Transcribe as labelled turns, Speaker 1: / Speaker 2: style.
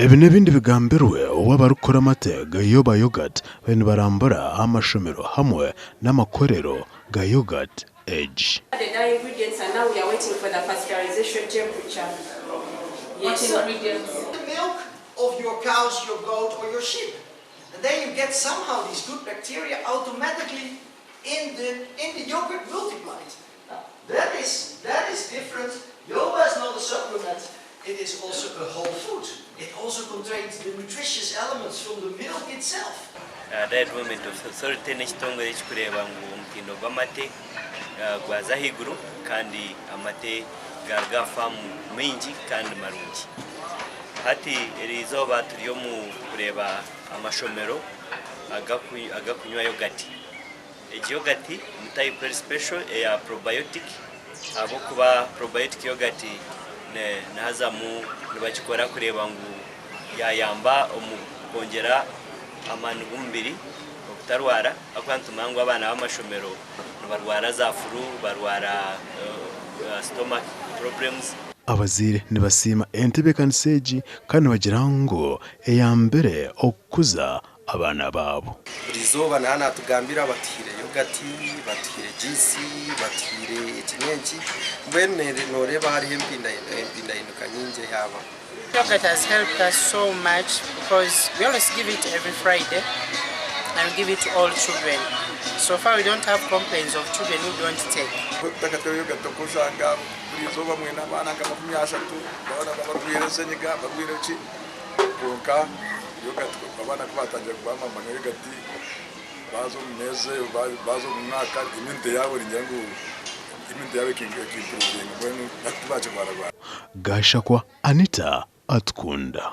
Speaker 1: Ebi n'ebindi bigambirwe owabarukora amate ga yoba yogurt bene barambura amashomero hamwe n'amakorero ga yogurt age.
Speaker 2: The dye ingredients, and now we are waiting for the pasteurization temperature.
Speaker 3: Yes, ingredients.
Speaker 4: The milk of your cows, your goat or your sheep. And then you get somehow these good bacteria automatically in the yogurt multiplied. That is different. Yoba is not a supplement. It is also a whole food. It also contains the nutritious elements from the milk itself.
Speaker 5: That women to certain stonga kureba ngo umutindo gw'amate gwaza higuru kandi amate gargafamu mingi kandi marungi. Hati erizoba turiyo mu kureba amashomero agakunywa yogati. Yogati mutai very special ya probiotic abo kuba probiotic yogati naza mu nibakikora kureba ngo yayamba omukongera amanu gumbiri okutarwara akwantuma ngo abana b'amashomero barwara za furu barwara stomach problems.
Speaker 1: Abazaire nibasima entebe kanseji kandi bagira ngo eyambere okuza abana babo.
Speaker 6: Rizoba nana tugambira batire yogati batire juice batire ekinyenki bwene noreba hari empinda inuka nyinje yaba.
Speaker 7: Yogurt has helped us so much because we always give it every Friday and we give it to all children. So far we don't have complaints of children who don't take.
Speaker 8: Rizoba mwena abana kama 30 baona babwire senyiga babwire ki konka yogati abana kubatangira kubama yogati bazo meze bazo mwaka iminte yawe rinyangu iminte yawe kingi bwenu natubache baragwa.
Speaker 1: Gasha kwa Anita atkunda.